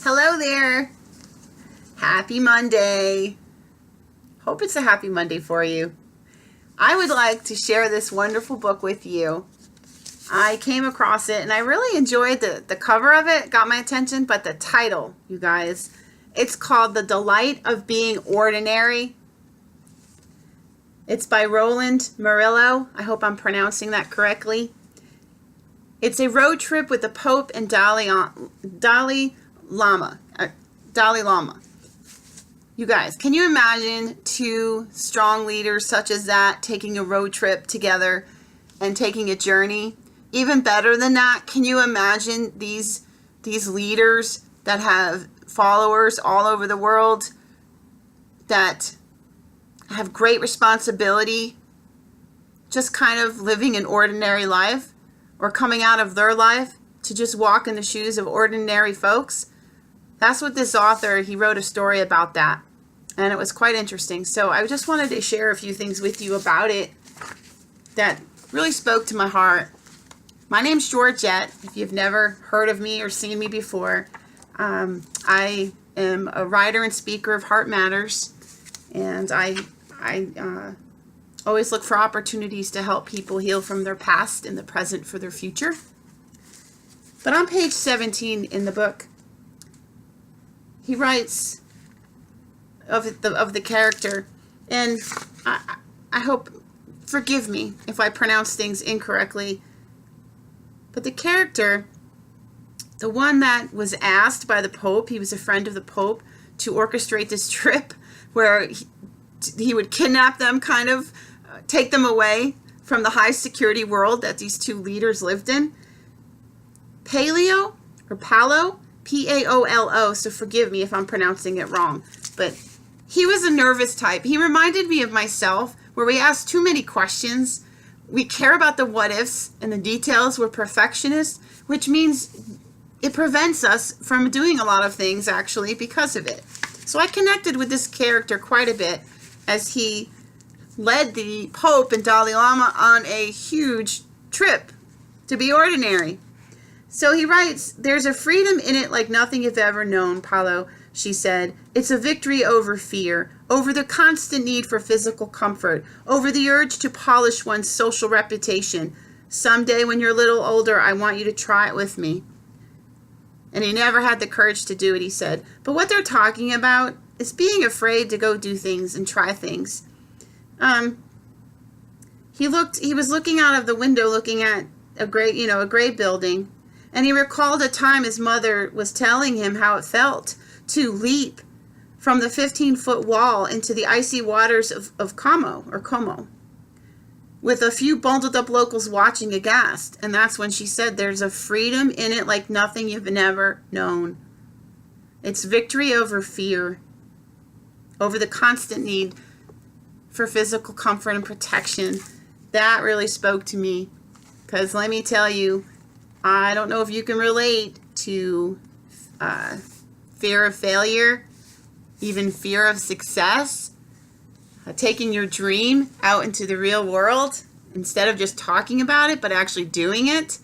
Hello there. Happy Monday. Hope it's a happy Monday for you. I would like to share this wonderful book with you. I came across it and I really enjoyed the cover of it, got my attention, but the title, you guys, it's called The Delight of Being Ordinary. It's by Roland Merullo. I hope I'm pronouncing that correctly. It's a road trip with the Pope and Dalai Lama. You guys, can you imagine two strong leaders such as that taking a road trip together and taking a journey? Even better than that, can you imagine these leaders that have followers all over the world that have great responsibility, just kind of living an ordinary life or coming out of their life to just walk in the shoes of ordinary folks? That's what this author, he wrote a story about that, and it was quite interesting. So I just wanted to share a few things with you about it that really spoke to my heart. My name's Georgette. If you've never heard of me or seen me before, I am a writer and speaker of Heart Matters, and I always look for opportunities to help people heal from their past and the present for their future. But on page 17 in the book, he writes of the character, and I hope, forgive me if I pronounce things incorrectly, but the character, the one that was asked by the Pope, he was a friend of the Pope, to orchestrate this trip where he would kidnap them, kind of take them away from the high security world that these two leaders lived in. Paolo, P-A-O-L-O, so forgive me if I'm pronouncing it wrong, but he was a nervous type. He reminded me of myself, where we ask too many questions. We care about the what-ifs and the details. We're perfectionists, which means it prevents us from doing a lot of things, actually, because of it. So I connected with this character quite a bit as he led the Pope and Dalai Lama on a huge trip to be ordinary. So he writes, "There's a freedom in it like nothing you've ever known, Paolo," she said. "It's a victory over fear, over the constant need for physical comfort, over the urge to polish one's social reputation. Someday when you're a little older, I want you to try it with me." And he never had the courage to do it, he said. But what they're talking about is being afraid to go do things and try things. He was looking out of the window, looking at a gray building, and he recalled a time his mother was telling him how it felt to leap from the 15-foot wall into the icy waters of Como, with a few bundled up locals watching aghast. And that's when she said, "There's a freedom in it like nothing you've never known. It's victory over fear, over the constant need for physical comfort and protection." That really spoke to me, because let me tell you, I don't know if you can relate to fear of failure, even fear of success, taking your dream out into the real world instead of just talking about it, but actually doing it.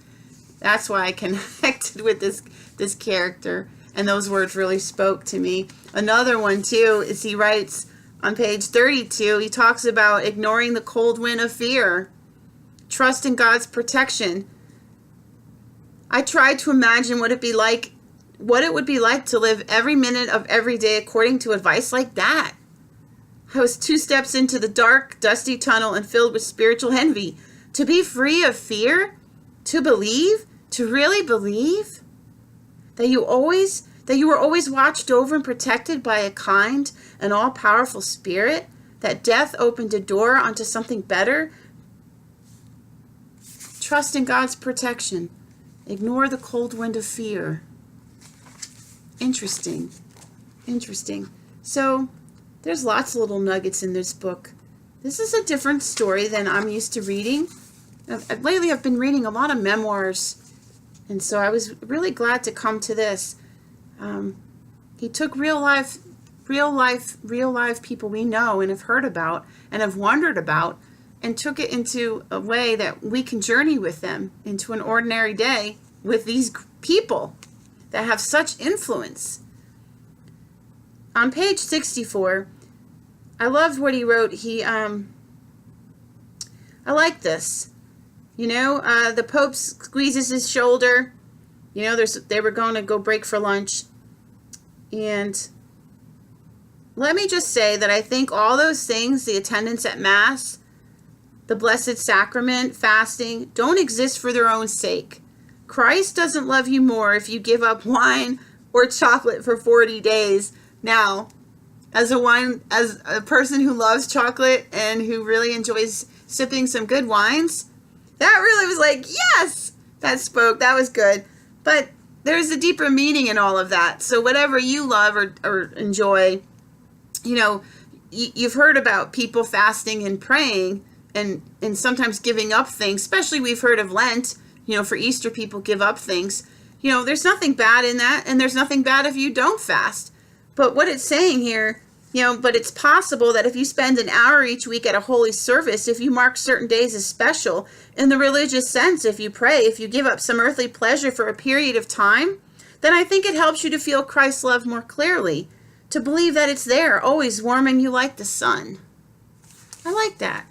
That's why I connected with this character, and those words really spoke to me. Another one, too, is he writes on page 32, he talks about ignoring the cold wind of fear, trust in God's protection. I tried to imagine what it would be like to live every minute of every day according to advice like that. I was 2 steps into the dark, dusty tunnel and filled with spiritual envy. To be free of fear, to believe, to really believe that you were always watched over and protected by a kind and all-powerful spirit, that death opened a door onto something better. Trust in God's protection. Ignore the cold wind of fear. Interesting. So there's lots of little nuggets in this book. This is a different story than I'm used to reading. Lately I've been reading a lot of memoirs, and so I was really glad to come to this. He took real life people we know and have heard about and have wondered about, and took it into a way that we can journey with them into an ordinary day with these people that have such influence on page 64, I loved what he wrote. I like this. The Pope squeezes his shoulder. They were going to go break for lunch. And let me just say that I think all those things, the attendance at Mass, the Blessed Sacrament, fasting, don't exist for their own sake. Christ doesn't love you more if you give up wine or chocolate for 40 days. Now, as a person who loves chocolate and who really enjoys sipping some good wines, that really was like, yes, that was good. But there's a deeper meaning in all of that. So whatever you love or enjoy, you've heard about people fasting and praying and sometimes giving up things, especially we've heard of Lent, for Easter people give up things. There's nothing bad in that, and there's nothing bad if you don't fast. But what it's saying here, but it's possible that if you spend an hour each week at a holy service, if you mark certain days as special, in the religious sense, if you pray, if you give up some earthly pleasure for a period of time, then I think it helps you to feel Christ's love more clearly, to believe that it's there, always warming you like the sun. I like that.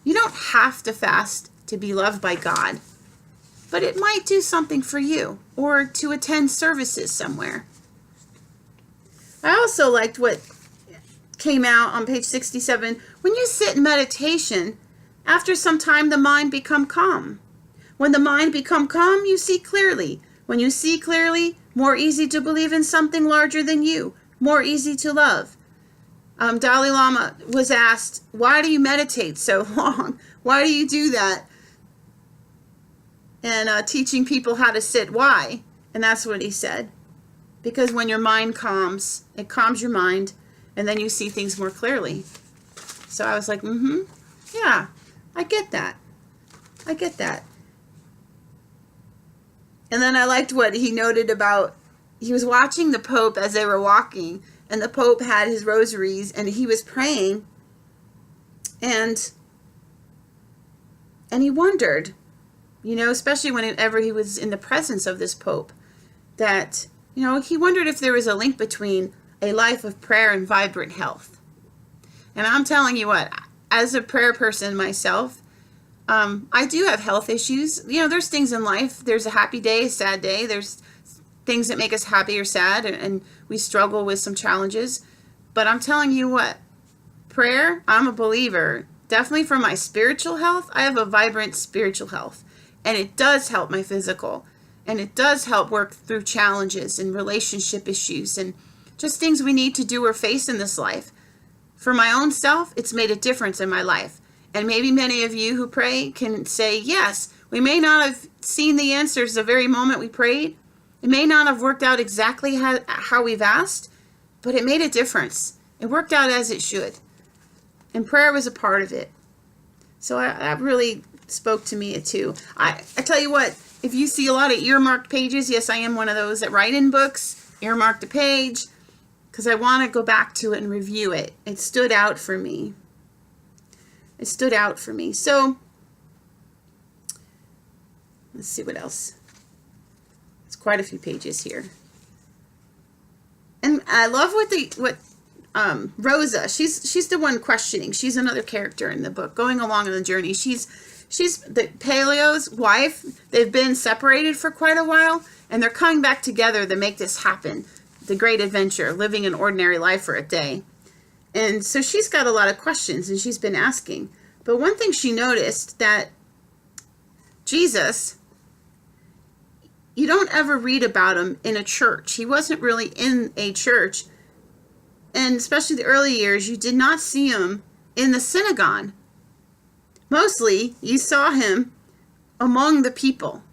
You don't have to fast to be loved by God, but it might do something for you, or to attend services somewhere. I also liked what came out on page 67. When you sit in meditation, after some time the mind become calm. When the mind become calm, you see clearly. When you see clearly, more easy to believe in something larger than you, more easy to love. Dalai Lama was asked, why do you meditate so long? Why do you do that? And teaching people how to sit, why? And that's what he said. Because when your mind calms, it calms your mind, and then you see things more clearly. So I was like, yeah, I get that. And then I liked what he noted about, he was watching the Pope as they were walking, and the Pope had his rosaries, and he was praying, and he wondered, especially whenever he was in the presence of this Pope, that, he wondered if there was a link between a life of prayer and vibrant health. And I'm telling you what, as a prayer person myself, I do have health issues. There's things in life. There's a happy day, a sad day. There's things that make us happy or sad, and we struggle with some challenges. But I'm telling you what, prayer, I'm a believer. Definitely for my spiritual health, I have a vibrant spiritual health. And it does help my physical. And it does help work through challenges and relationship issues and just things we need to do or face in this life. For my own self, it's made a difference in my life. And maybe many of you who pray can say, yes, we may not have seen the answers the very moment we prayed. It may not have worked out exactly how we've asked, but it made a difference. It worked out as it should. And prayer was a part of it. So that really spoke to me too. I tell you what, if you see a lot of earmarked pages, yes, I am one of those that write in books, earmark the page, because I want to go back to it and review it. It stood out for me. So, let's see what else. It's quite a few pages here. And I love what Rosa, she's the one questioning. She's another character in the book, going along on the journey. She's the Paleo's wife. They've been separated for quite a while, and they're coming back together to make this happen. The great adventure, living an ordinary life for a day. And so she's got a lot of questions, and she's been asking. But one thing she noticed, that Jesus, you don't ever read about him in a church. He wasn't really in a church. And especially the early years, you did not see him in the synagogue. Mostly, you saw him among the people,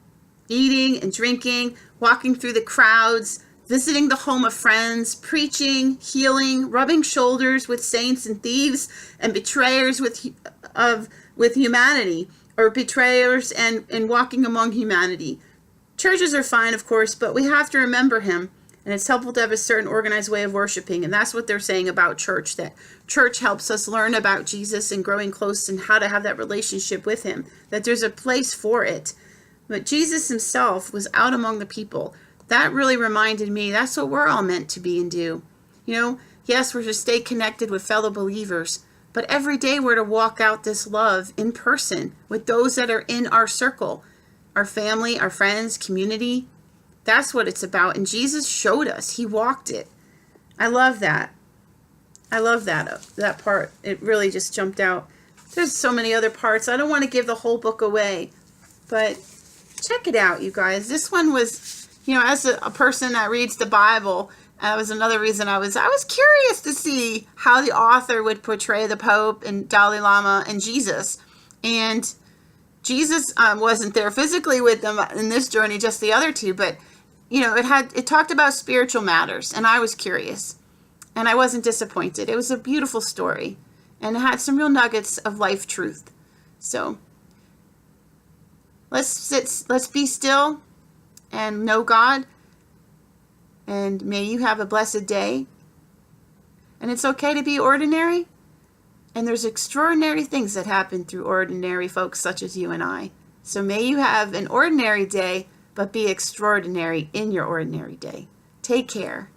eating and drinking, walking through the crowds, visiting the home of friends, preaching, healing, rubbing shoulders with saints and thieves and betrayers with humanity, or betrayers and walking among humanity. Churches are fine, of course, but we have to remember him, and it's helpful to have a certain organized way of worshiping, and that's what they're saying about church, that church helps us learn about Jesus and growing close and how to have that relationship with him, that there's a place for it. But Jesus himself was out among the people. That really reminded me, that's what we're all meant to be and do. You know, yes, we're to stay connected with fellow believers, but every day we're to walk out this love in person with those that are in our circle, our family, our friends, community. That's what it's about. And Jesus showed us. He walked it. I love that. I love that part. It really just jumped out. There's so many other parts. I don't want to give the whole book away, but check it out, you guys. This one was, you know, as a person that reads the Bible, that was another reason I was curious to see how the author would portray the Pope and Dalai Lama and Jesus. And Jesus wasn't there physically with them in this journey, just the other two, but you know, it talked about spiritual matters, and I was curious, and I wasn't disappointed. It was a beautiful story, and it had some real nuggets of life truth. So let's be still and know God, and may you have a blessed day. And it's okay to be ordinary, and there's extraordinary things that happen through ordinary folks such as you and I. So may you have an ordinary day, but be extraordinary in your ordinary day. Take care.